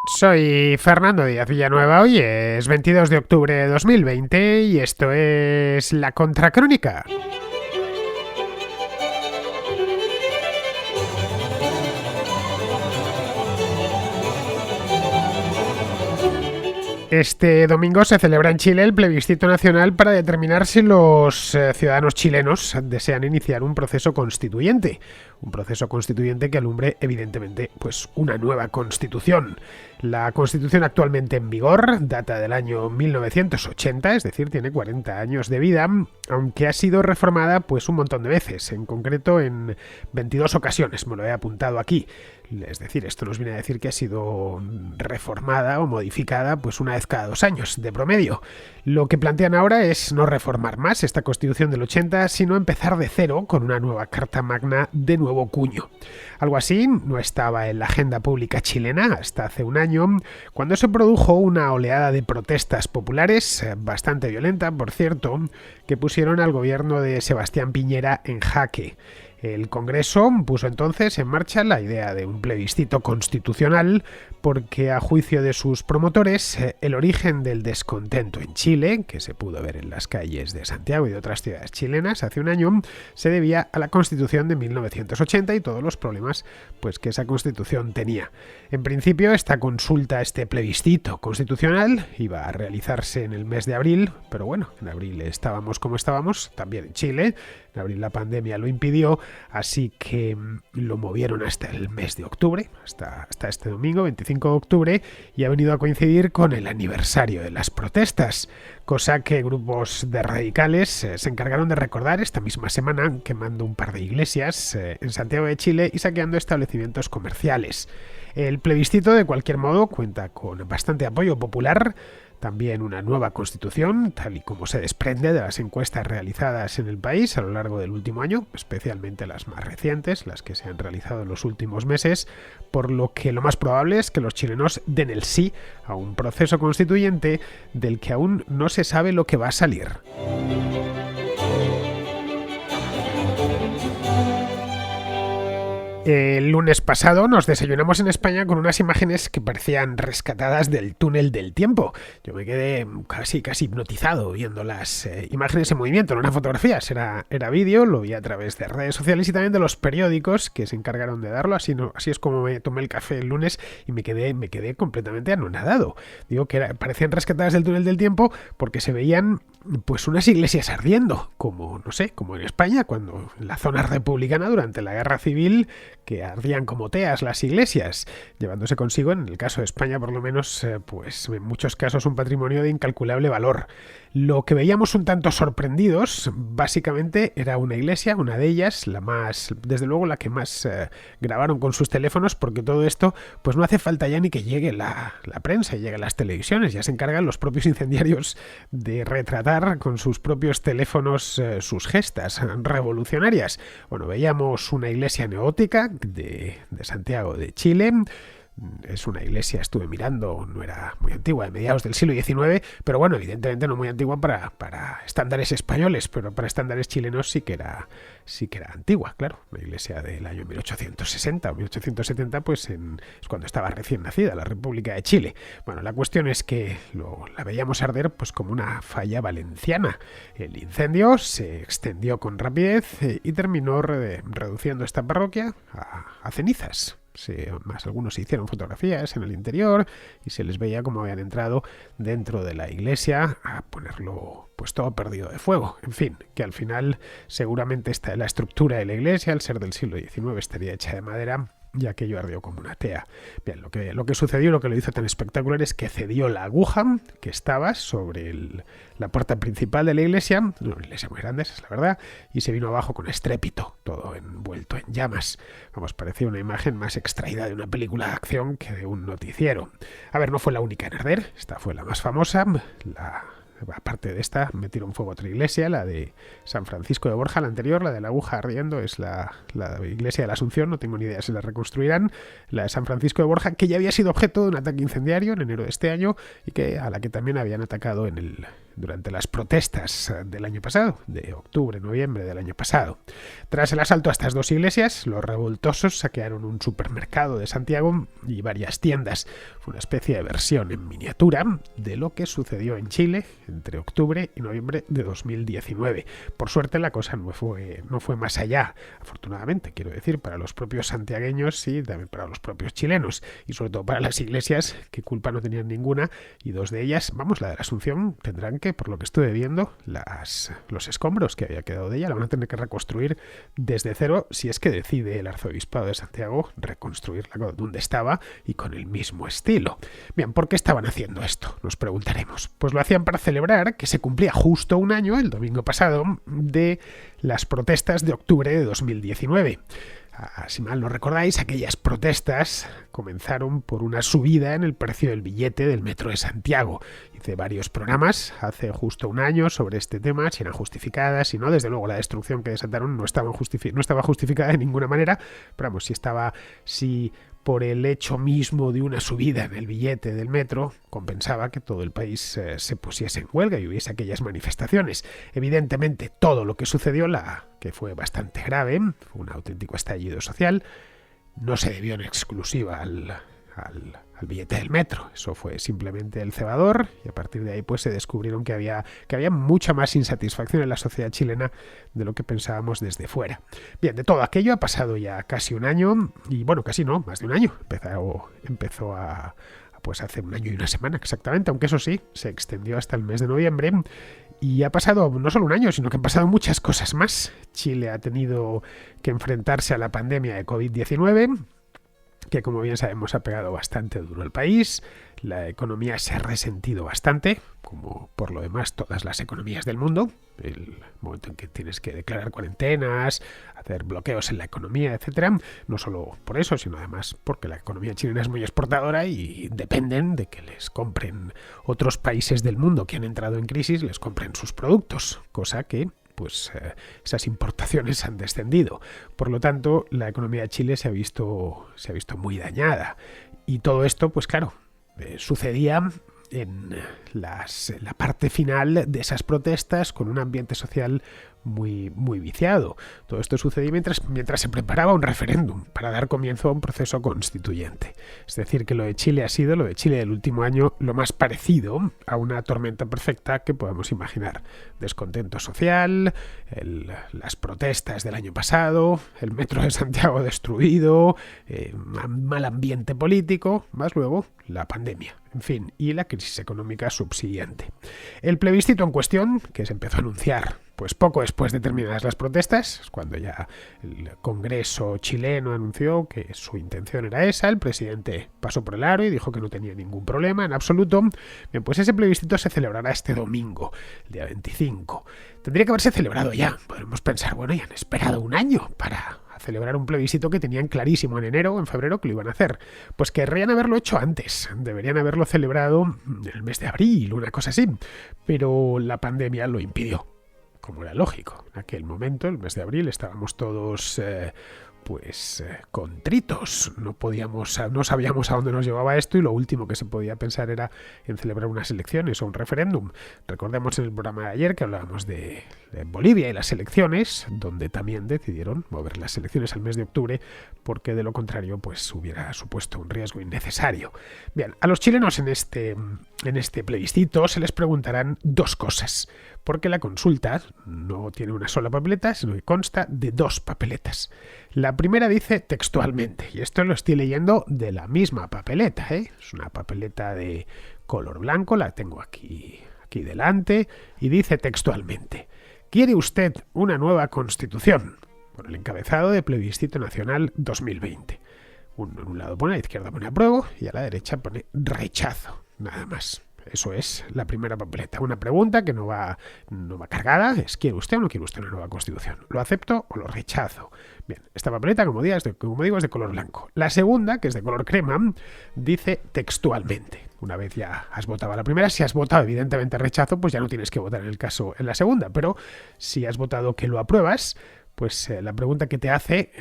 Soy Fernando Díaz Villanueva, hoy es 22 de octubre de 2020 y esto es La Contracrónica. Este domingo se celebra en Chile el plebiscito nacional para determinar si los ciudadanos chilenos desean iniciar un proceso constituyente. Un proceso constituyente que alumbre, evidentemente, pues una nueva constitución. La constitución actualmente en vigor data del año 1980, es decir, tiene 40 años de vida, aunque ha sido reformada pues un montón de veces, en concreto en 22 ocasiones, me lo he apuntado aquí. Es decir, esto nos viene a decir que ha sido reformada o modificada pues una vez cada 2 años, de promedio. Lo que plantean ahora es no reformar más esta Constitución del 80, sino empezar de cero con una nueva Carta Magna de nuevo cuño. Algo así no estaba en la agenda pública chilena hasta hace un año, cuando se produjo una oleada de protestas populares, bastante violenta, por cierto, que pusieron al gobierno de Sebastián Piñera en jaque. El Congreso puso entonces en marcha la idea de un plebiscito constitucional porque, a juicio de sus promotores, el origen del descontento en Chile, que se pudo ver en las calles de Santiago y de otras ciudades chilenas hace un año, se debía a la Constitución de 1980 y todos los problemas pues, que esa Constitución tenía. En principio, esta consulta, este plebiscito constitucional, iba a realizarse en el mes de abril, pero bueno, en abril estábamos como estábamos, también en Chile. En abril la pandemia lo impidió, así que lo movieron hasta el mes de octubre, hasta este domingo, 25 de octubre, y ha venido a coincidir con el aniversario de las protestas, cosa que grupos de radicales se encargaron de recordar esta misma semana, quemando un par de iglesias en Santiago de Chile y saqueando establecimientos comerciales. El plebiscito, de cualquier modo, cuenta con bastante apoyo popular, también una nueva constitución, tal y como se desprende de las encuestas realizadas en el país a lo largo del último año, especialmente las más recientes, las que se han realizado en los últimos meses, por lo que lo más probable es que los chilenos den el sí a un proceso constituyente del que aún no se sabe lo que va a salir. El lunes pasado nos desayunamos en España con unas imágenes que parecían rescatadas del túnel del tiempo. Yo me quedé casi hipnotizado viendo las imágenes en movimiento, no eran fotografías, era vídeo, lo vi a través de redes sociales y también de los periódicos que se encargaron de darlo. Así es como me tomé el café el lunes y me quedé completamente anonadado. Digo que parecían rescatadas del túnel del tiempo porque se veían pues unas iglesias ardiendo, como en España, cuando en la zona republicana durante la Guerra Civil, que ardían como teas las iglesias, llevándose consigo, en el caso de España por lo menos, pues en muchos casos un patrimonio de incalculable valor. Lo que veíamos un tanto sorprendidos, básicamente, era una iglesia, una de ellas, desde luego la que más grabaron con sus teléfonos, porque todo esto, pues no hace falta ya ni que llegue la prensa y llegue a las televisiones, ya se encargan los propios incendiarios de retratar con sus propios teléfonos sus gestas revolucionarias. Bueno, veíamos una iglesia neogótica de Santiago de Chile. Es una iglesia, estuve mirando, no era muy antigua, de mediados del siglo XIX, pero bueno, evidentemente no muy antigua para estándares españoles, pero para estándares chilenos sí que era antigua, claro. Una iglesia del año 1860 o 1870, pues es cuando estaba recién nacida la República de Chile. Bueno, la cuestión es que la veíamos arder pues como una falla valenciana. El incendio se extendió con rapidez y terminó reduciendo esta parroquia a cenizas. Más algunos se hicieron fotografías en el interior y se les veía como habían entrado dentro de la iglesia a ponerlo pues todo perdido de fuego. En fin, que al final seguramente la estructura de la iglesia, al ser del siglo XIX, estaría hecha de madera y aquello ardió como una tea. Bien, lo que sucedió, lo que lo hizo tan espectacular es que cedió la aguja que estaba sobre la puerta principal de la iglesia, una iglesia muy grande, esa es la verdad, y se vino abajo con estrépito, todo envuelto en llamas. Vamos, parecía una imagen más extraída de una película de acción que de un noticiero. A ver, no fue la única en arder, esta fue la más famosa, aparte de esta, metieron fuego a otra iglesia, la de San Francisco de Borja, la anterior, la de la aguja ardiendo, es la iglesia de la Asunción, no tengo ni idea si la reconstruirán. La de San Francisco de Borja, que ya había sido objeto de un ataque incendiario en enero de este año y a la que también habían atacado en durante las protestas del año pasado, de octubre, noviembre del año pasado. Tras el asalto a estas dos iglesias, los revoltosos saquearon un supermercado de Santiago y varias tiendas. Fue una especie de versión en miniatura de lo que sucedió en Chile entre octubre y noviembre de 2019. Por suerte la cosa no fue más allá, afortunadamente, quiero decir, para los propios santiagueños y también para los propios chilenos, y sobre todo para las iglesias, que culpa no tenían ninguna, y dos de ellas, la de la Asunción, tendrán que, por lo que estuve viendo, los escombros que había quedado de ella, la van a tener que reconstruir desde cero, si es que decide el arzobispado de Santiago reconstruirla donde estaba y con el mismo estilo. Bien, ¿por qué estaban haciendo esto? Nos preguntaremos. Pues lo hacían para celebrar que se cumplía justo un año, el domingo pasado, de las protestas de octubre de 2019. Si mal no recordáis, aquellas protestas comenzaron por una subida en el precio del billete del metro de Santiago. Hice varios programas hace justo un año sobre este tema, si eran justificadas, si no. Desde luego la destrucción que desataron no estaba justificada de ninguna manera, pero vamos, si por el hecho mismo de una subida en el billete del metro compensaba que todo el país se pusiese en huelga y hubiese aquellas manifestaciones. Evidentemente todo lo que sucedió, que fue bastante grave, fue un auténtico estallido social, no se debió en exclusiva al billete del metro. Eso fue simplemente el cebador, y a partir de ahí pues se descubrieron que había mucha más insatisfacción en la sociedad chilena de lo que pensábamos desde fuera. Bien, de todo aquello ha pasado ya casi un año, y bueno, casi no, más de un año. Empezó pues hace un año y una semana exactamente, aunque eso sí, se extendió hasta el mes de noviembre. Y ha pasado no solo un año, sino que han pasado muchas cosas más. Chile ha tenido que enfrentarse a la pandemia de COVID-19, que como bien sabemos ha pegado bastante duro al país. La economía se ha resentido bastante, como por lo demás todas las economías del mundo. El momento en que tienes que declarar cuarentenas, hacer bloqueos en la economía, etcétera. No solo por eso, sino además porque la economía chilena es muy exportadora y dependen de que les compren otros países del mundo que han entrado en crisis, les compren sus productos, cosa que pues esas importaciones han descendido. Por lo tanto, la economía de Chile se ha visto muy dañada. Y todo esto, pues claro, sucedía en la parte final de esas protestas con un ambiente social muy, muy viciado. Todo esto sucedía mientras se preparaba un referéndum para dar comienzo a un proceso constituyente. Es decir, que lo de Chile del último año, lo más parecido a una tormenta perfecta que podamos imaginar. Descontento social, las protestas del año pasado, el metro de Santiago destruido, mal ambiente político, más luego la pandemia, en fin, y la crisis económica subsiguiente. El plebiscito en cuestión, que se empezó a anunciar pues poco después de terminadas las protestas, cuando ya el Congreso chileno anunció que su intención era esa, el presidente pasó por el aro y dijo que no tenía ningún problema en absoluto. Bien, pues ese plebiscito se celebrará este domingo, el día 25. Tendría que haberse celebrado ya. Podemos pensar, bueno, ya han esperado un año para celebrar un plebiscito que tenían clarísimo en enero o en febrero que lo iban a hacer. Pues querrían haberlo hecho antes. Deberían haberlo celebrado en el mes de abril, una cosa así. Pero la pandemia lo impidió, como era lógico. En aquel momento, el mes de abril, estábamos todos contritos. No sabíamos a dónde nos llevaba esto y lo último que se podía pensar era en celebrar unas elecciones o un referéndum. Recordemos en el programa de ayer que hablábamos de Bolivia y las elecciones, donde también decidieron mover las elecciones al mes de octubre porque de lo contrario pues hubiera supuesto un riesgo innecesario. Bien, a los chilenos en este plebiscito se les preguntarán dos cosas, porque la consulta no tiene una sola papeleta, sino que consta de dos papeletas. La primera dice textualmente, y esto lo estoy leyendo de la misma papeleta, es una papeleta de color blanco, la tengo aquí delante, y dice textualmente: ¿quiere usted una nueva constitución? Por el encabezado de Plebiscito Nacional 2020. En un lado pone, a la izquierda pone apruebo y a la derecha pone rechazo, nada más. Eso es la primera papeleta. Una pregunta que no va cargada, es ¿quiere usted o no quiere usted una nueva constitución? ¿Lo acepto o lo rechazo? Bien, esta papeleta, como digo, es de color blanco. La segunda, que es de color crema, dice textualmente. Una vez ya has votado la primera, si has votado evidentemente rechazo, pues ya no tienes que votar en la segunda. Pero si has votado que lo apruebas, pues la pregunta que te hace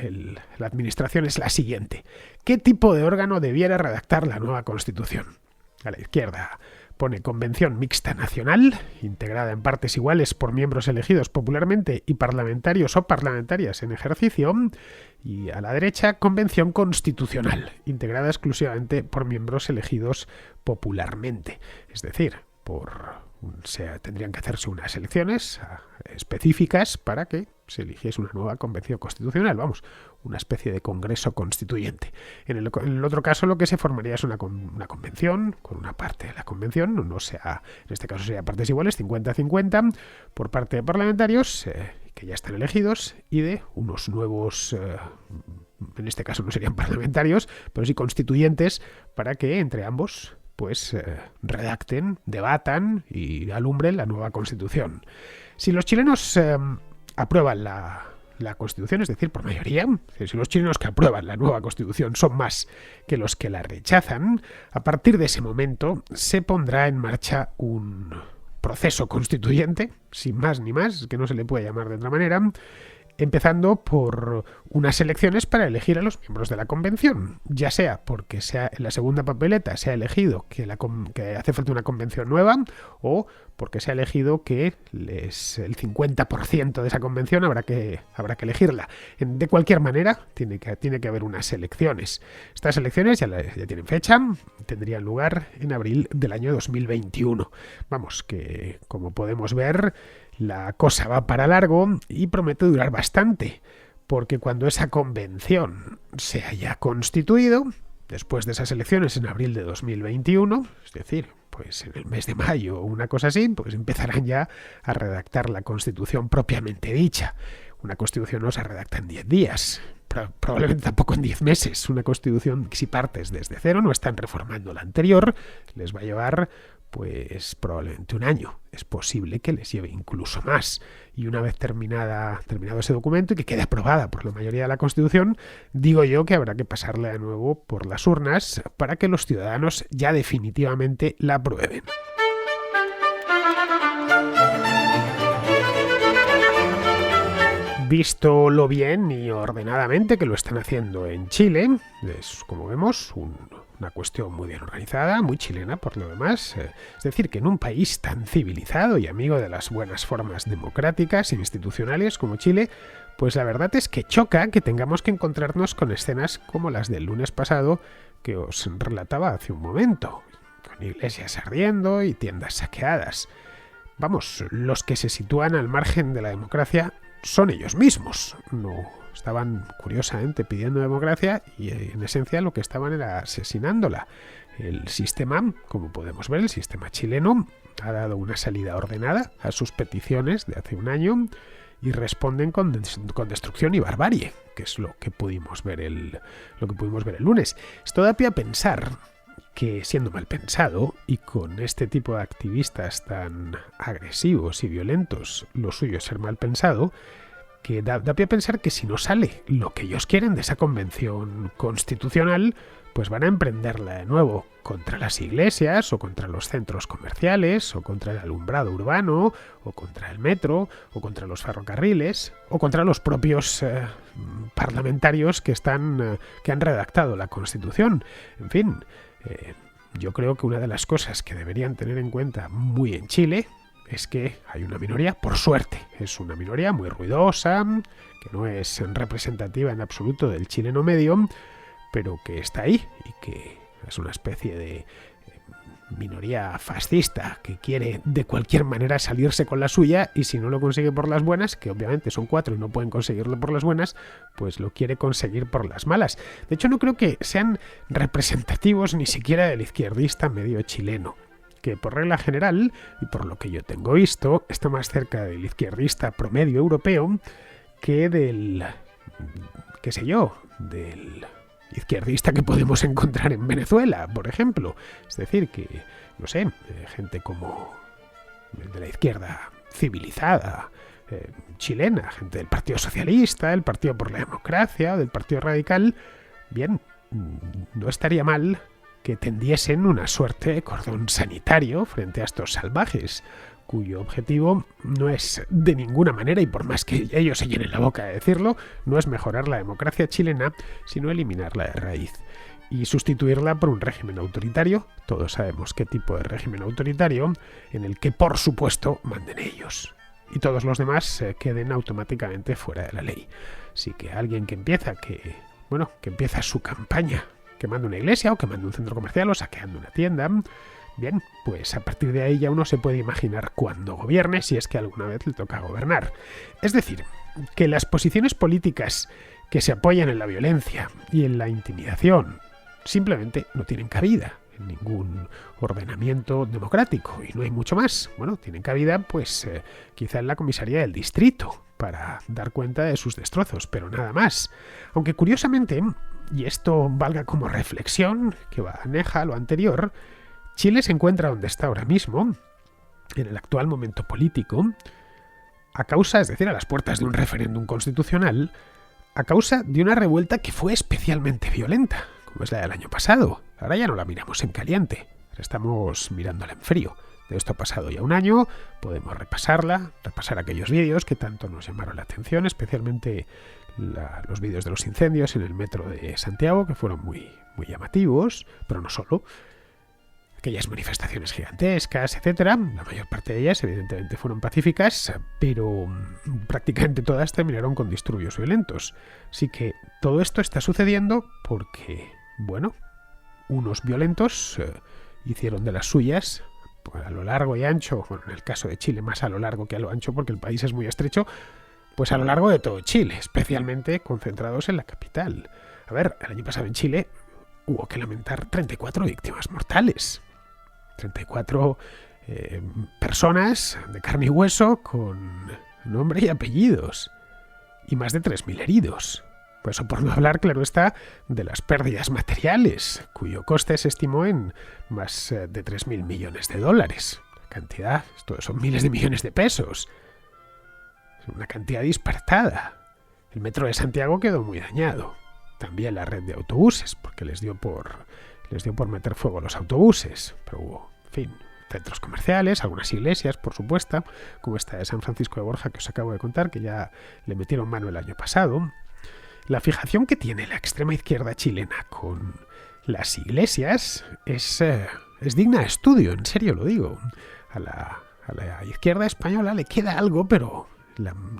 la administración es la siguiente: ¿qué tipo de órgano debiera redactar la nueva constitución? A la izquierda Pone convención mixta nacional, integrada en partes iguales por miembros elegidos popularmente y parlamentarios o parlamentarias en ejercicio. Y a la derecha, convención constitucional, integrada exclusivamente por miembros elegidos popularmente. Es decir, tendrían que hacerse unas elecciones específicas para que se eligiese una nueva convención constitucional, una especie de congreso constituyente. En el otro caso, lo que se formaría es una convención, con una parte de la convención, en este caso sería partes iguales, 50-50, por parte de parlamentarios que ya están elegidos y de unos nuevos, en este caso no serían parlamentarios, pero sí constituyentes, para que entre ambos redacten, debatan y alumbren la nueva Constitución. Si los chilenos aprueban la Constitución, es decir, por mayoría, si los chilenos que aprueban la nueva Constitución son más que los que la rechazan, a partir de ese momento se pondrá en marcha un proceso constituyente, sin más ni más, que no se le puede llamar de otra manera, empezando por unas elecciones para elegir a los miembros de la convención, ya sea porque en la segunda papeleta se ha elegido que hace falta una convención nueva, o porque se ha elegido que el 50% de esa convención habrá que elegirla. De cualquier manera, tiene que haber unas elecciones. Estas elecciones ya tienen fecha, tendrían lugar en abril del año 2021. Que como podemos ver, la cosa va para largo y promete durar bastante, porque cuando esa convención se haya constituido, después de esas elecciones en abril de 2021, es decir, en el mes de mayo o una cosa así, empezarán ya a redactar la Constitución propiamente dicha. Una Constitución no se redacta en 10 días, probablemente tampoco en 10 meses. Una Constitución, si partes desde cero, no están reformando la anterior, les va a llevar probablemente un año. Es posible que les lleve incluso más. Y una vez terminado ese documento y que quede aprobada por la mayoría de la Constitución, digo yo que habrá que pasarla de nuevo por las urnas para que los ciudadanos ya definitivamente la aprueben. Visto lo bien y ordenadamente que lo están haciendo en Chile, es, como vemos, una cuestión muy bien organizada, muy chilena por lo demás. Es decir, que en un país tan civilizado y amigo de las buenas formas democráticas e institucionales como Chile, la verdad es que choca que tengamos que encontrarnos con escenas como las del lunes pasado que os relataba hace un momento, con iglesias ardiendo y tiendas saqueadas. Los que se sitúan al margen de la democracia son ellos mismos. No estaban curiosamente pidiendo democracia y en esencia lo que estaban era asesinándola. El sistema, como podemos ver, el sistema chileno ha dado una salida ordenada a sus peticiones de hace un año y responden con destrucción y barbarie, que es lo que pudimos ver el lunes. Esto da pie a pensar que, siendo mal pensado y con este tipo de activistas tan agresivos y violentos, lo suyo es ser mal pensado, que da pie a pensar que si no sale lo que ellos quieren de esa convención constitucional, van a emprenderla de nuevo contra las iglesias o contra los centros comerciales o contra el alumbrado urbano o contra el metro o contra los ferrocarriles o contra los propios parlamentarios que han redactado la Constitución. En fin, yo creo que una de las cosas que deberían tener en cuenta muy en Chile es que hay una minoría, por suerte, es una minoría muy ruidosa, que no es representativa en absoluto del chileno medio, pero que está ahí y que es una especie de minoría fascista que quiere de cualquier manera salirse con la suya, y si no lo consigue por las buenas, que obviamente son 4 y no pueden conseguirlo por las buenas, lo quiere conseguir por las malas. De hecho, no creo que sean representativos ni siquiera del izquierdista medio chileno, que por regla general, y por lo que yo tengo visto, está más cerca del izquierdista promedio europeo que del izquierdista que podemos encontrar en Venezuela, por ejemplo. Es decir, que, gente como de la izquierda civilizada chilena, gente del Partido Socialista, del Partido por la Democracia, del Partido Radical, bien, no estaría mal que tendiesen una suerte de cordón sanitario frente a estos salvajes, cuyo objetivo no es de ninguna manera, y por más que ellos se llenen la boca de decirlo, no es mejorar la democracia chilena, sino eliminarla de raíz y sustituirla por un régimen autoritario. Todos sabemos qué tipo de régimen autoritario, en el que por supuesto manden ellos y todos los demás queden automáticamente fuera de la ley. Así que alguien que empieza su campaña quemando una iglesia o quemando un centro comercial o saqueando una tienda, bien, pues a partir de ahí ya uno se puede imaginar cuándo gobierne, si es que alguna vez le toca gobernar. Es decir, que las posiciones políticas que se apoyan en la violencia y en la intimidación simplemente no tienen cabida en ningún ordenamiento democrático, y no hay mucho más. Bueno, tienen cabida pues quizá en la comisaría del distrito para dar cuenta de sus destrozos, pero nada más. Aunque curiosamente, y esto valga como reflexión que va aneja a lo anterior, Chile se encuentra donde está ahora mismo, en el actual momento político, a causa, es decir, a las puertas de un referéndum constitucional, a causa de una revuelta que fue especialmente violenta, como es la del año pasado. Ahora ya no la miramos en caliente, ahora estamos mirándola en frío. De esto ha pasado ya un año, podemos repasar aquellos vídeos que tanto nos llamaron la atención, especialmente los vídeos de los incendios en el metro de Santiago, que fueron muy, muy llamativos, pero no solo. Aquellas manifestaciones gigantescas, etcétera. La mayor parte de ellas, evidentemente, fueron pacíficas, pero prácticamente todas terminaron con disturbios violentos. Así que todo esto está sucediendo porque, bueno, unos violentos hicieron de las suyas a lo largo y ancho, bueno, en el caso de Chile más a lo largo que a lo ancho porque el país es muy estrecho, pues a lo largo de todo Chile, especialmente concentrados en la capital. A ver, el año pasado en Chile hubo que lamentar 34 víctimas mortales. 34 personas de carne y hueso con nombre y apellidos. Y más de 3.000 heridos. Por eso, por no hablar, claro está, de las pérdidas materiales, cuyo coste se estimó en más de 3.000 millones de dólares. La cantidad, esto son miles de millones de pesos. Es una cantidad disparatada. El metro de Santiago quedó muy dañado. También la red de autobuses, porque les dio por meter fuego a los autobuses. Pero hubo, en fin, centros comerciales, algunas iglesias, por supuesto, como esta de San Francisco de Borja que os acabo de contar, que ya le metieron mano el año pasado. La fijación que tiene la extrema izquierda chilena con las iglesias es digna de estudio, en serio lo digo. A la izquierda española le queda algo, pero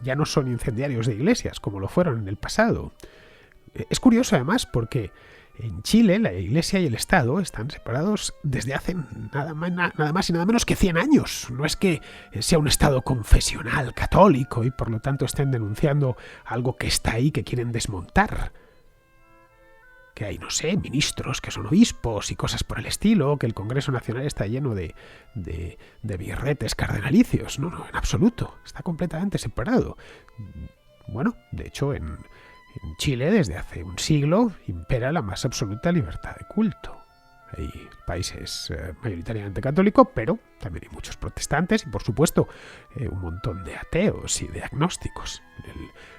ya no son incendiarios de iglesias como lo fueron en el pasado. Es curioso además porque en Chile la Iglesia y el Estado están separados desde hace nada más y nada menos que 100 años. No es que sea un Estado confesional católico y por lo tanto estén denunciando algo que está ahí que quieren desmontar. Que hay, no sé, ministros que son obispos y cosas por el estilo, que el Congreso Nacional está lleno de birretes cardenalicios. No, en absoluto. Está completamente separado. Bueno, de hecho, en Chile, desde hace un siglo, impera la más absoluta libertad de culto. El país es mayoritariamente católico, pero también hay muchos protestantes y, por supuesto, un montón de ateos y de agnósticos.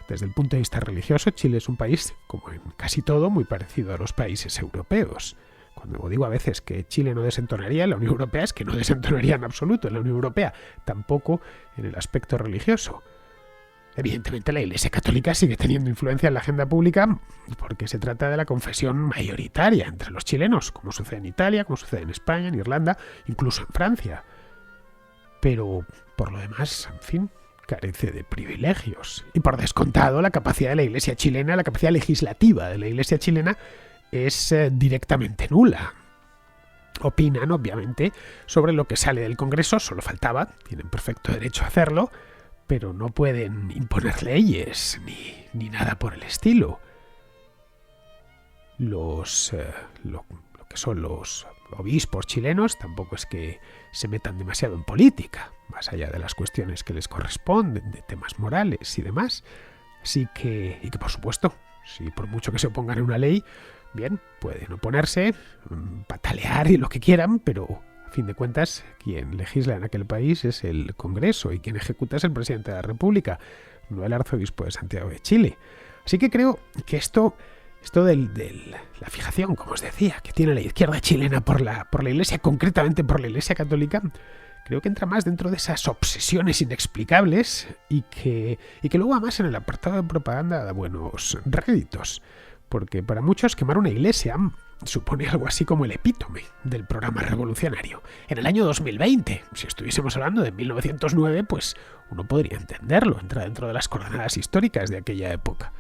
Desde el punto de vista religioso, Chile es un país, como en casi todo, muy parecido a los países europeos. Cuando digo a veces que Chile no desentonaría en la Unión Europea, es que no desentonaría en absoluto en la Unión Europea, tampoco en el aspecto religioso. Evidentemente la Iglesia Católica sigue teniendo influencia en la agenda pública porque se trata de la confesión mayoritaria entre los chilenos, como sucede en Italia, como sucede en España, en Irlanda, incluso en Francia. Pero, por lo demás, en fin, carece de privilegios. Y por descontado, la capacidad de la Iglesia chilena, la capacidad legislativa de la Iglesia chilena es directamente nula. Opinan, obviamente, sobre lo que sale del Congreso, solo faltaba, tienen perfecto derecho a hacerlo, pero no pueden imponer leyes ni nada por el estilo. Lo que son los obispos chilenos tampoco es que se metan demasiado en política, más allá de las cuestiones que les corresponden, de temas morales y demás. Así que, y que por supuesto, si por mucho que se opongan a una ley, bien, pueden oponerse, patalear y lo que quieran, pero a fin de cuentas, quien legisla en aquel país es el Congreso y quien ejecuta es el presidente de la República, no el arzobispo de Santiago de Chile. Así que creo que esto de la fijación, como os decía, que tiene la izquierda chilena por la Iglesia, concretamente por la Iglesia Católica, creo que entra más dentro de esas obsesiones inexplicables y que luego además en el apartado de propaganda da buenos réditos. Porque para muchos quemar una iglesia supone algo así como el epítome del programa revolucionario. En el año 2020, si estuviésemos hablando de 1909, pues uno podría entenderlo, entra dentro de las coordenadas históricas de aquella época.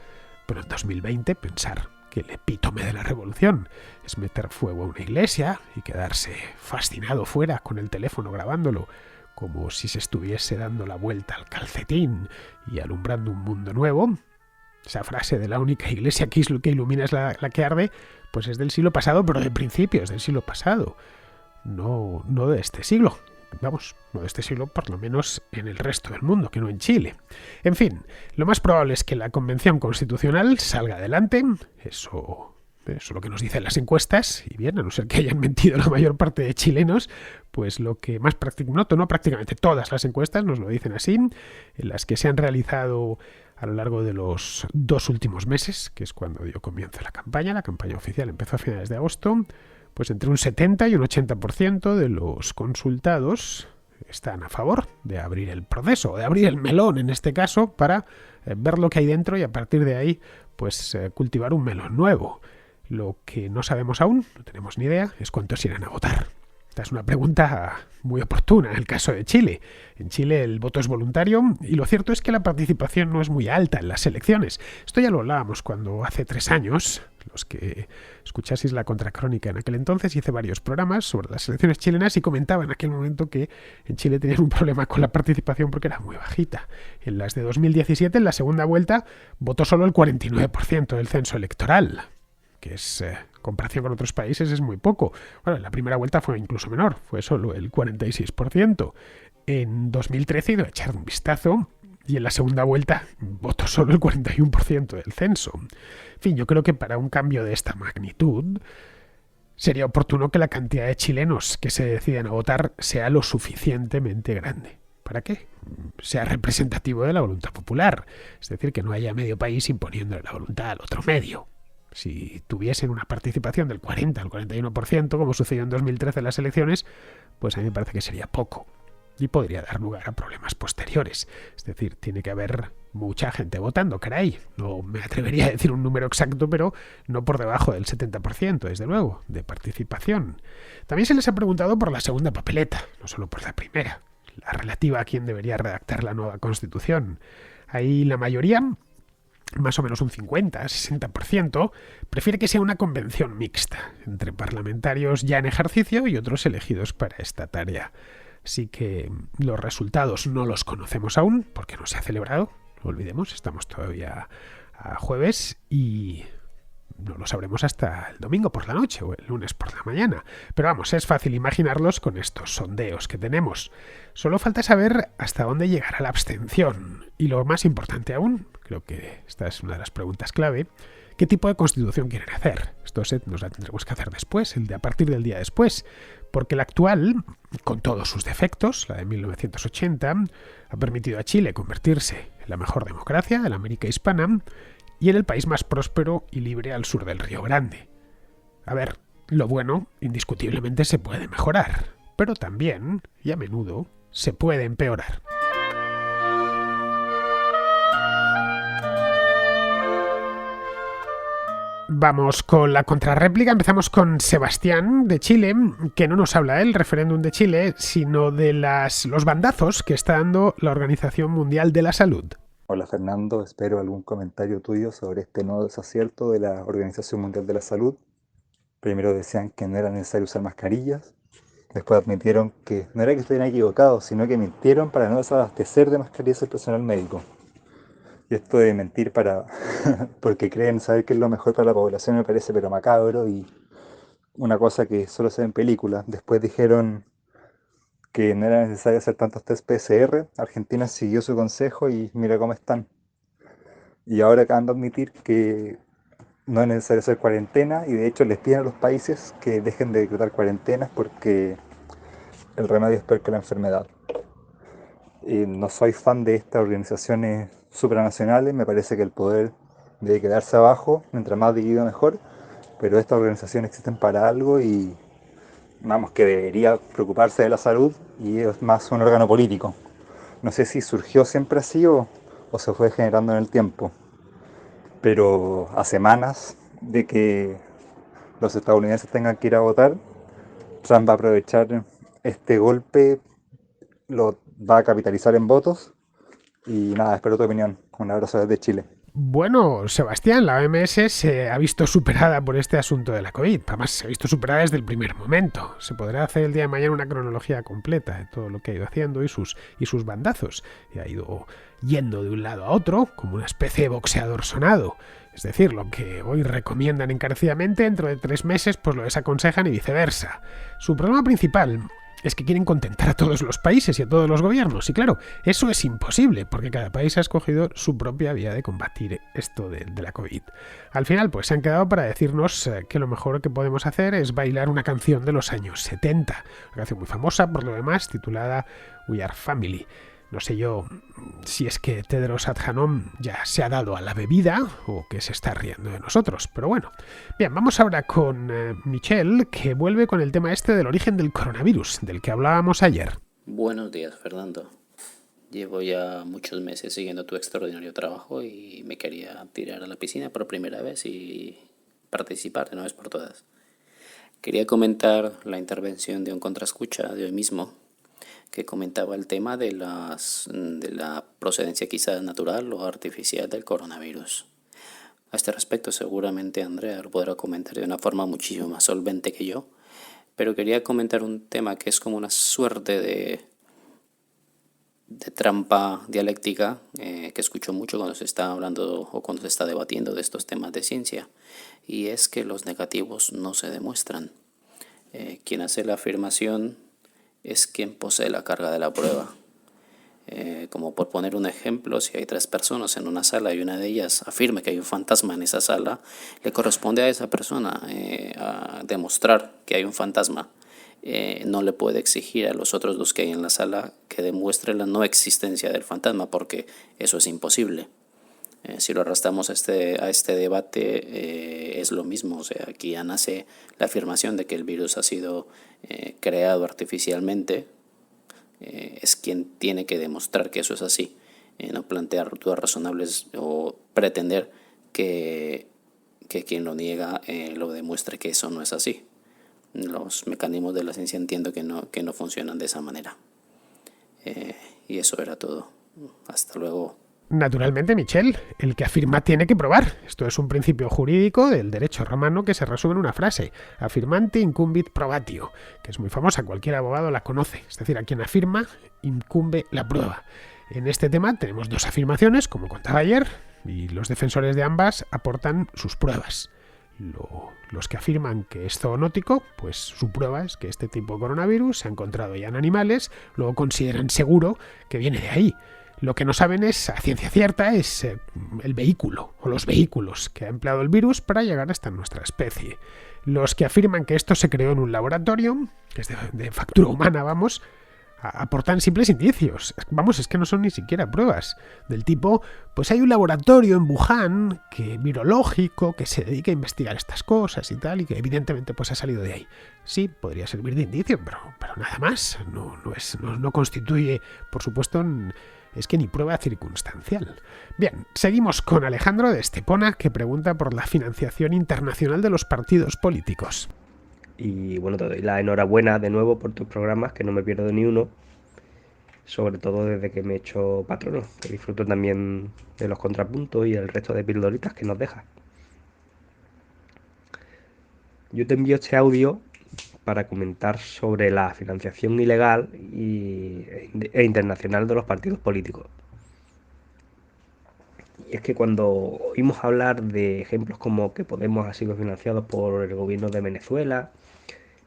Pero en 2020 pensar que el epítome de la revolución es meter fuego a una iglesia y quedarse fascinado fuera con el teléfono grabándolo, como si se estuviese dando la vuelta al calcetín y alumbrando un mundo nuevo. Esa frase de la única iglesia que ilumina es la que arde, pues es del siglo pasado, pero de principios del siglo pasado. No de este siglo. Vamos, no de este siglo, por lo menos en el resto del mundo, que no en Chile. En fin, lo más probable es que la Convención Constitucional salga adelante. Eso es lo que nos dicen las encuestas. Y bien, a no ser que hayan mentido la mayor parte de chilenos, pues lo que más no prácticamente todas las encuestas nos lo dicen así, en las que se han realizado a lo largo de los 2 últimos meses, que es cuando dio comienzo la campaña oficial empezó a finales de agosto, pues entre un 70 y un 80% de los consultados están a favor de abrir el proceso, o de abrir el melón en este caso, para ver lo que hay dentro y a partir de ahí pues cultivar un melón nuevo. Lo que no sabemos aún, no tenemos ni idea, es cuántos irán a votar. Esta es una pregunta muy oportuna en el caso de Chile. En Chile el voto es voluntario y lo cierto es que la participación no es muy alta en las elecciones. Esto ya lo hablábamos cuando hace 3 años, los que escuchaseis la contracrónica en aquel entonces, hice varios programas sobre las elecciones chilenas y comentaba en aquel momento que en Chile tenían un problema con la participación porque era muy bajita. En las de 2017, en la segunda vuelta, votó solo el 49% del censo electoral, que es, comparación con otros países, es muy poco. Bueno, en la primera vuelta fue incluso menor, fue solo el 46%. En 2013 he ido a echar un vistazo y en la segunda vuelta votó solo el 41% del censo. En fin, yo creo que para un cambio de esta magnitud sería oportuno que la cantidad de chilenos que se deciden a votar sea lo suficientemente grande. ¿Para qué? Sea representativo de la voluntad popular. Es decir, que no haya medio país imponiendo la voluntad al otro medio. Si tuviesen una participación del 40 al 41%, como sucedió en 2013 en las elecciones, pues a mí me parece que sería poco y podría dar lugar a problemas posteriores. Es decir, tiene que haber mucha gente votando, caray. No me atrevería a decir un número exacto, pero no por debajo del 70%, desde luego, de participación. También se les ha preguntado por la segunda papeleta, no solo por la primera, la relativa a quién debería redactar la nueva Constitución. Ahí la mayoría, más o menos un 50-60%, prefiere que sea una convención mixta entre parlamentarios ya en ejercicio y otros elegidos para esta tarea. Así que los resultados no los conocemos aún porque no se ha celebrado, no olvidemos, estamos todavía a jueves y no lo sabremos hasta el domingo por la noche o el lunes por la mañana. Pero vamos, es fácil imaginarlos con estos sondeos que tenemos. Solo falta saber hasta dónde llegará la abstención. Y lo más importante aún, creo que esta es una de las preguntas clave, ¿qué tipo de constitución quieren hacer? Esto nos la tendremos que hacer después, a partir del día después. Porque la actual, con todos sus defectos, la de 1980, ha permitido a Chile convertirse en la mejor democracia de la América hispana y en el país más próspero y libre al sur del Río Grande. A ver, lo bueno, indiscutiblemente se puede mejorar, pero también, y a menudo, se puede empeorar. Vamos con la contrarréplica. Empezamos con Sebastián de Chile, que no nos habla del referéndum de Chile, sino de los bandazos que está dando la Organización Mundial de la Salud. Hola Fernando, espero algún comentario tuyo sobre este nuevo desacierto de la Organización Mundial de la Salud. Primero decían que no era necesario usar mascarillas, después admitieron que no era que estuvieran equivocados, sino que mintieron para no desabastecer de mascarillas al personal médico. Y esto de mentir porque creen saber qué es lo mejor para la población me parece pero macabro y una cosa que solo se ve en películas. Después dijeron que no era necesario hacer tantos test PCR. Argentina siguió su consejo y mira cómo están. Y ahora acaban de admitir que no es necesario hacer cuarentena y de hecho les piden a los países que dejen de decretar cuarentenas porque el remedio es peor que la enfermedad. No soy fan de estas organizaciones supranacionales, me parece que el poder debe quedarse abajo, mientras más dividido mejor, pero estas organizaciones existen para algo y vamos, que debería preocuparse de la salud y es más un órgano político. No sé si surgió siempre así o se fue generando en el tiempo, pero a semanas de que los estadounidenses tengan que ir a votar, Trump va a aprovechar este golpe, lo va a capitalizar en votos y nada, espero tu opinión. Un abrazo desde Chile. Bueno, Sebastián, la OMS se ha visto superada por este asunto de la COVID. Además, se ha visto superada desde el primer momento. Se podrá hacer el día de mañana una cronología completa de todo lo que ha ido haciendo y sus bandazos. Y ha ido yendo de un lado a otro como una especie de boxeador sonado. Es decir, lo que hoy recomiendan encarecidamente, dentro de 3 meses, pues lo desaconsejan y viceversa. Su problema principal es que quieren contentar a todos los países y a todos los gobiernos. Y claro, eso es imposible, porque cada país ha escogido su propia vía de combatir esto de la COVID. Al final, pues se han quedado para decirnos que lo mejor que podemos hacer es bailar una canción de los años 70. Una canción muy famosa, por lo demás, titulada We Are Family. No sé yo si es que Tedros Adhanom ya se ha dado a la bebida o que se está riendo de nosotros, pero bueno. Bien, vamos ahora con Michelle, que vuelve con el tema este del origen del coronavirus, del que hablábamos ayer. Buenos días, Fernando. Llevo ya muchos meses siguiendo tu extraordinario trabajo y me quería tirar a la piscina por primera vez y participar de una vez por todas. Quería comentar la intervención de un contraescucha de hoy mismo que comentaba el tema de la procedencia quizás natural o artificial del coronavirus. A este respecto seguramente Andrea lo podrá comentar de una forma muchísimo más solvente que yo, pero quería comentar un tema que es como una suerte de trampa dialéctica que escucho mucho cuando se está hablando o cuando se está debatiendo de estos temas de ciencia, y es que los negativos no se demuestran. Quien hace la afirmación es quien posee la carga de la prueba. Como por poner un ejemplo, si hay 3 personas en una sala y una de ellas afirma que hay un fantasma en esa sala, le corresponde a esa persona a demostrar que hay un fantasma. No le puede exigir a los otros dos que hay en la sala que demuestre la no existencia del fantasma, porque eso es imposible. Si lo arrastramos a este debate, es lo mismo. O sea, aquí ya nace la afirmación de que el virus ha sido creado artificialmente. Es quien tiene que demostrar que eso es así, no plantear dudas razonables o pretender que quien lo niega lo demuestre que eso no es así. Los mecanismos de la ciencia entiendo que no funcionan de esa manera. Y eso era todo. Hasta luego. Naturalmente, Michel, el que afirma tiene que probar. Esto es un principio jurídico del derecho romano que se resume en una frase: affirmante incumbit probatio, que es muy famosa, cualquier abogado la conoce. Es decir, a quien afirma incumbe la prueba. En este tema tenemos dos afirmaciones, como contaba ayer, y los defensores de ambas aportan sus pruebas. Los que afirman que es zoonótico, pues su prueba es que este tipo de coronavirus se ha encontrado ya en animales, luego consideran seguro que viene de ahí. Lo que no saben es, a ciencia cierta, es el vehículo o los vehículos que ha empleado el virus para llegar hasta nuestra especie. Los que afirman que esto se creó en un laboratorio, que es de factura humana, vamos, aportan simples indicios. Vamos, es que no son ni siquiera pruebas. Del tipo, pues hay un laboratorio en Wuhan virológico que se dedica a investigar estas cosas y tal, y que evidentemente pues ha salido de ahí. Sí, podría servir de indicio, pero nada más. No constituye, por supuesto, es que ni prueba circunstancial. Bien, seguimos con Alejandro de Estepona, que pregunta por la financiación internacional de los partidos políticos. Y bueno, te doy la enhorabuena de nuevo por tus programas, que no me pierdo ni uno, sobre todo desde que me he hecho patrono, que disfruto también de los contrapuntos y el resto de pildoritas que nos dejas. Yo te envío este audio para comentar sobre la financiación ilegal e internacional de los partidos políticos. Y es que cuando oímos hablar de ejemplos como que Podemos ha sido financiado por el gobierno de Venezuela,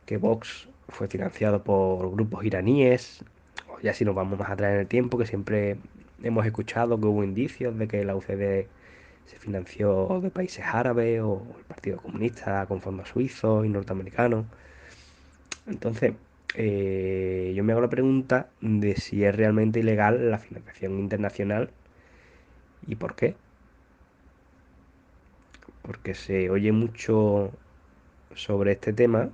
que Vox fue financiado por grupos iraníes, o ya si nos vamos más atrás en el tiempo, que siempre hemos escuchado que hubo indicios de que la UCD se financió de países árabes o el Partido Comunista con fondos suizos y norteamericanos. Entonces, yo me hago la pregunta de si es realmente ilegal la financiación internacional y por qué. Porque se oye mucho sobre este tema,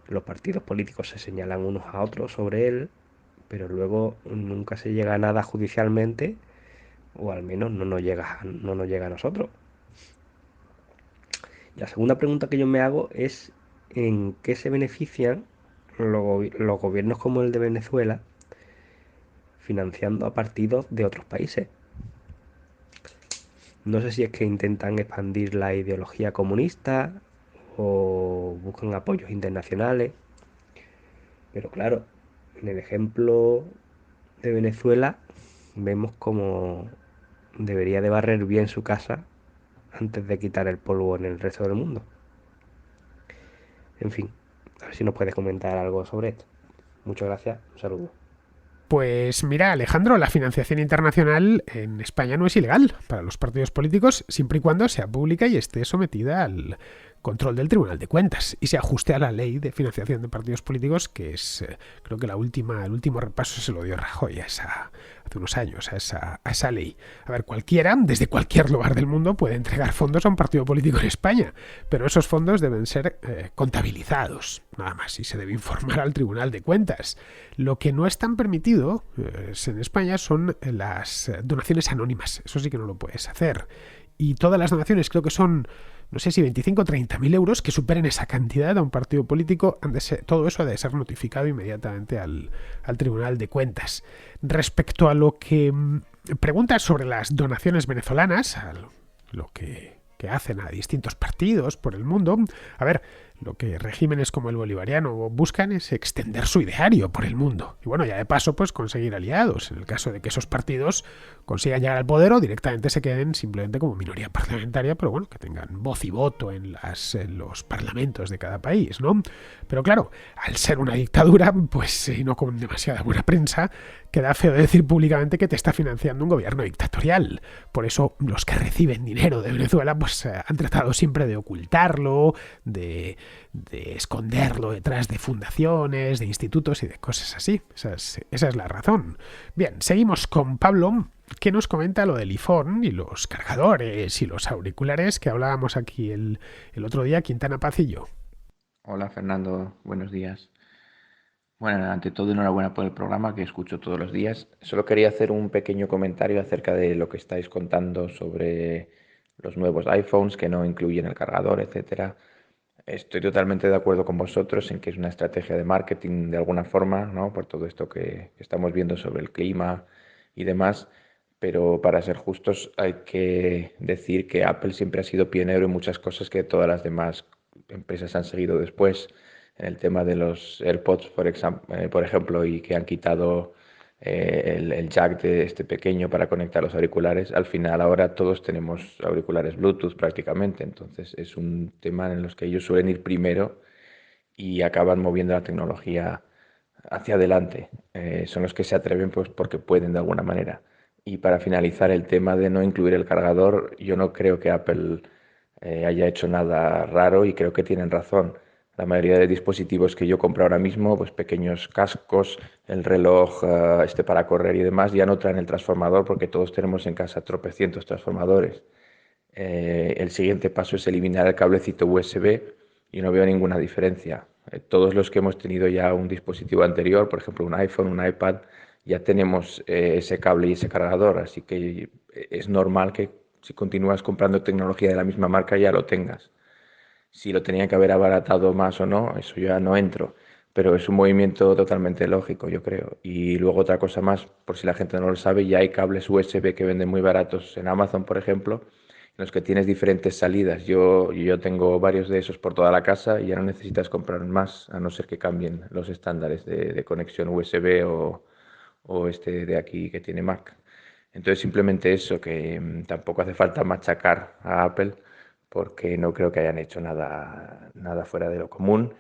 los partidos políticos se señalan unos a otros sobre él, pero luego nunca se llega a nada judicialmente, o al menos no nos llega a nosotros. La segunda pregunta que yo me hago es en qué se benefician los gobiernos como el de Venezuela financiando a partidos de otros países. No sé si es que intentan expandir la ideología comunista o buscan apoyos internacionales, pero claro, en el ejemplo de Venezuela vemos cómo debería de barrer bien su casa antes de quitar el polvo en el resto del mundo. En fin, a ver si nos puedes comentar algo sobre esto. Muchas gracias, un saludo. Pues mira, Alejandro, la financiación internacional en España no es ilegal para los partidos políticos siempre y cuando sea pública y esté sometida al control del Tribunal de Cuentas y se ajuste a la ley de financiación de partidos políticos, que es, creo que el último repaso se lo dio Rajoy hace unos años a esa ley. A ver, cualquiera, desde cualquier lugar del mundo, puede entregar fondos a un partido político en España, pero esos fondos deben ser contabilizados, nada más, y se debe informar al Tribunal de Cuentas. Lo que no es tan permitido en España son las donaciones anónimas. Eso sí que no lo puedes hacer. Y todas las donaciones, creo que son, no sé si 25 o 30.000 euros, que superen esa cantidad a un partido político, todo eso ha de ser notificado inmediatamente al Tribunal de Cuentas. Respecto a lo que preguntas sobre las donaciones venezolanas, a lo que hacen a distintos partidos por el mundo, a ver, lo que regímenes como el bolivariano buscan es extender su ideario por el mundo. Y bueno, ya de paso, pues conseguir aliados, en el caso de que esos partidos consigan llegar al poder o directamente se queden simplemente como minoría parlamentaria, pero bueno, que tengan voz y voto en los parlamentos de cada país, ¿no? Pero claro, al ser una dictadura, pues y no con demasiada buena prensa, queda feo decir públicamente que te está financiando un gobierno dictatorial. Por eso los que reciben dinero de Venezuela pues han tratado siempre de ocultarlo, de esconderlo detrás de fundaciones, de institutos y de cosas así. Esa es la razón. Bien, seguimos con Pablo, que nos comenta lo del iPhone y los cargadores y los auriculares que hablábamos aquí el otro día, Quintana Paz y yo. Hola Fernando, buenos días. Bueno, ante todo enhorabuena por el programa que escucho todos los días. Solo quería hacer un pequeño comentario acerca de lo que estáis contando sobre los nuevos iPhones que no incluyen el cargador, etcétera. Estoy totalmente de acuerdo con vosotros en que es una estrategia de marketing de alguna forma, ¿no? Por todo esto que estamos viendo sobre el clima y demás. Pero para ser justos hay que decir que Apple siempre ha sido pionero en muchas cosas que todas las demás empresas han seguido después. En el tema de los AirPods, por ejemplo, y que han quitado el jack de este pequeño para conectar los auriculares. Al final ahora todos tenemos auriculares Bluetooth prácticamente, entonces es un tema en los que ellos suelen ir primero y acaban moviendo la tecnología hacia adelante. Son los que se atreven pues porque pueden de alguna manera. Y para finalizar el tema de no incluir el cargador, yo no creo que Apple haya hecho nada raro y creo que tienen razón. La mayoría de dispositivos que yo compro ahora mismo, pues pequeños cascos, el reloj para correr y demás, ya no traen el transformador porque todos tenemos en casa tropecientos transformadores. El siguiente paso es eliminar el cablecito USB y no veo ninguna diferencia. Todos los que hemos tenido ya un dispositivo anterior, por ejemplo un iPhone, un iPad, ya tenemos ese cable y ese cargador, así que es normal que si continúas comprando tecnología de la misma marca ya lo tengas. Si lo tenía que haber abaratado más o no, eso ya no entro, pero es un movimiento totalmente lógico, yo creo. Y luego otra cosa más, por si la gente no lo sabe, ya hay cables USB que venden muy baratos en Amazon, por ejemplo, en los que tienes diferentes salidas. Yo tengo varios de esos por toda la casa y ya no necesitas comprar más, a no ser que cambien los estándares de conexión USB o este de aquí que tiene Mac. Entonces simplemente eso, que tampoco hace falta machacar a Apple porque no creo que hayan hecho nada fuera de lo común,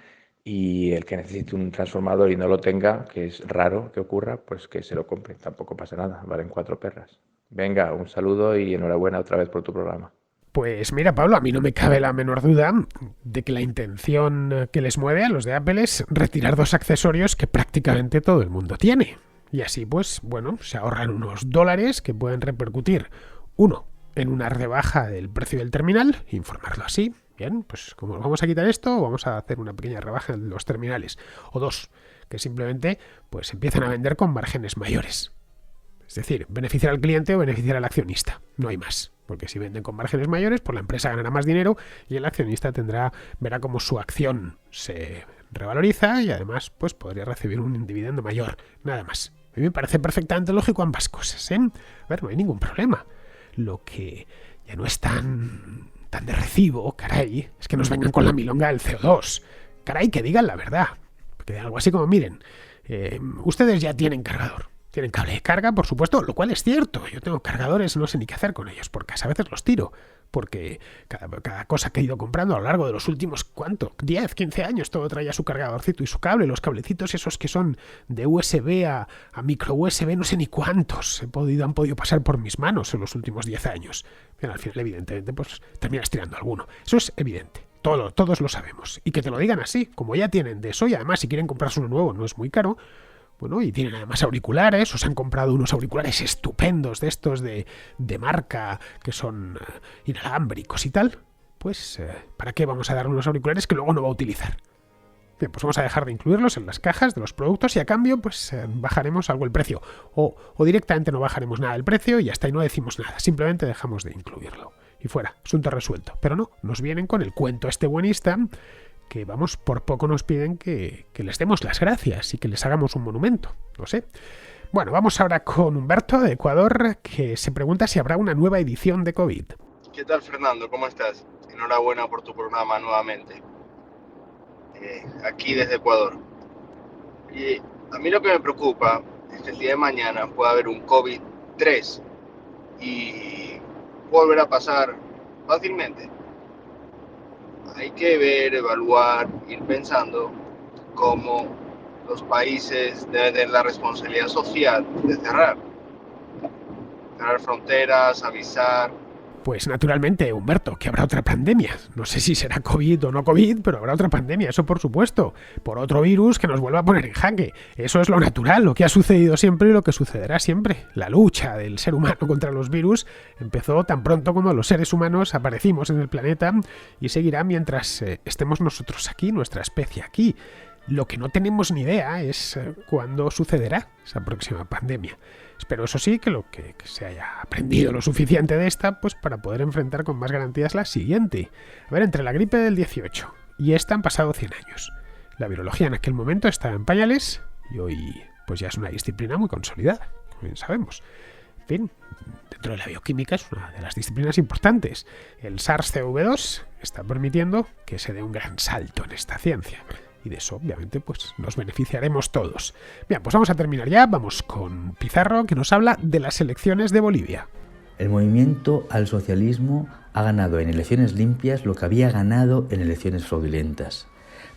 y el que necesite un transformador y no lo tenga, que es raro que ocurra, pues que se lo compre, tampoco pasa nada, valen 4 perras. Venga, un saludo y enhorabuena otra vez por tu programa. Pues mira, Pablo, a mí no me cabe la menor duda de que la intención que les mueve a los de Apple es retirar 2 accesorios que prácticamente todo el mundo tiene. Y así, pues, bueno, se ahorran unos dólares que pueden repercutir, uno, en una rebaja del precio del terminal, informarlo así, Bien, pues como vamos a quitar esto, vamos a hacer una pequeña rebaja en los terminales. O dos, que simplemente pues empiezan a vender con márgenes mayores. Es decir, beneficiar al cliente o beneficiar al accionista. No hay más. Porque si venden con márgenes mayores, pues la empresa ganará más dinero y el accionista verá como su acción se revaloriza y además pues podría recibir un dividendo mayor. Nada más. A mí me parece perfectamente lógico ambas cosas, ¿eh? A ver, no hay ningún problema. Lo que ya no es tan de recibo, caray, es que nos vengan con la milonga del CO2. Caray, que digan la verdad. Porque algo así como, miren, ustedes ya tienen cargador. Tienen cable de carga, por supuesto, lo cual es cierto. Yo tengo cargadores, no sé ni qué hacer con ellos, porque a veces los tiro. Porque cada cosa que he ido comprando a lo largo de los últimos, ¿cuánto? 10, 15 años, todo traía su cargadorcito y su cable, los cablecitos esos que son de USB a micro USB, no sé ni cuántos han podido pasar por mis manos en los últimos 10 años. Pero al final, evidentemente, pues terminas tirando alguno. Eso es evidente. Todos lo sabemos. Y que te lo digan así, como ya tienen de eso, y además si quieren comprarse uno nuevo no es muy caro. Bueno, y tienen además auriculares, os han comprado unos auriculares estupendos de estos de marca que son inalámbricos y tal. Pues, ¿para qué vamos a dar unos auriculares que luego no va a utilizar? Bien, pues vamos a dejar de incluirlos en las cajas de los productos y a cambio pues bajaremos algo el precio. O directamente no bajaremos nada el precio y hasta ahí no decimos nada, simplemente dejamos de incluirlo. Y fuera, asunto resuelto. Pero no, nos vienen con el cuento este buenista que vamos, por poco nos piden que les demos las gracias y que les hagamos un monumento, no sé. Bueno, vamos ahora con Humberto de Ecuador, que se pregunta si habrá una nueva edición de COVID. ¿Qué tal, Fernando? ¿Cómo estás? Enhorabuena por tu programa nuevamente. Aquí desde Ecuador. Y a mí lo que me preocupa es que el día de mañana pueda haber un COVID-3 y volver a pasar fácilmente. Hay que ver, evaluar, ir pensando cómo los países deben tener la responsabilidad social de cerrar fronteras, avisar. Pues naturalmente, Humberto, que habrá otra pandemia. No sé si será COVID o no COVID, pero habrá otra pandemia, eso por supuesto. Por otro virus que nos vuelva a poner en jaque. Eso es lo natural, lo que ha sucedido siempre y lo que sucederá siempre. La lucha del ser humano contra los virus empezó tan pronto como los seres humanos aparecimos en el planeta y seguirá mientras estemos nosotros aquí, nuestra especie aquí. Lo que no tenemos ni idea es cuándo sucederá esa próxima pandemia. Espero, eso sí, que se haya aprendido lo suficiente de esta, pues para poder enfrentar con más garantías la siguiente. A ver, entre la gripe del 18 y esta han pasado 100 años. La virología en aquel momento estaba en pañales y hoy pues ya es una disciplina muy consolidada, como bien sabemos. En fin, dentro de la bioquímica es una de las disciplinas importantes. El SARS-CoV-2 está permitiendo que se dé un gran salto en esta ciencia. Y de eso, obviamente, pues nos beneficiaremos todos. Bien, pues vamos a terminar ya. Vamos con Pizarro, que nos habla de las elecciones de Bolivia. El movimiento al socialismo ha ganado en elecciones limpias lo que había ganado en elecciones fraudulentas,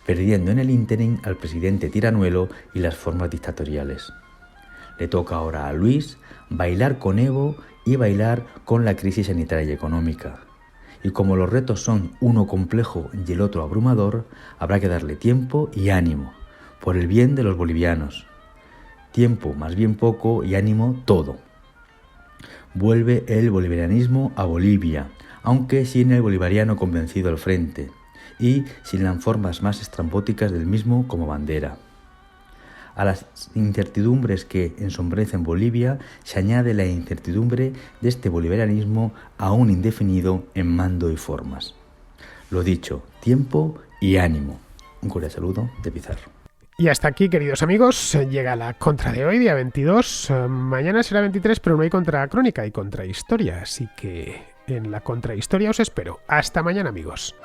perdiendo en el ínterin al presidente Tiranuelo y las formas dictatoriales. Le toca ahora a Luis bailar con Evo y bailar con la crisis sanitaria y económica. Y como los retos son uno complejo y el otro abrumador, habrá que darle tiempo y ánimo, por el bien de los bolivianos. Tiempo más bien poco y ánimo todo. Vuelve el bolivarianismo a Bolivia, aunque sin el bolivariano convencido al frente, y sin las formas más estrambóticas del mismo como bandera. A las incertidumbres que ensombrecen Bolivia se añade la incertidumbre de este bolivarianismo aún indefinido en mando y formas. Lo dicho, tiempo y ánimo. Un cordial saludo de Pizarro. Y hasta aquí, queridos amigos, llega la contra de hoy, día 22. Mañana será 23, pero no hay contracrónica, hay contrahistoria. Así que en la contrahistoria os espero. Hasta mañana, amigos.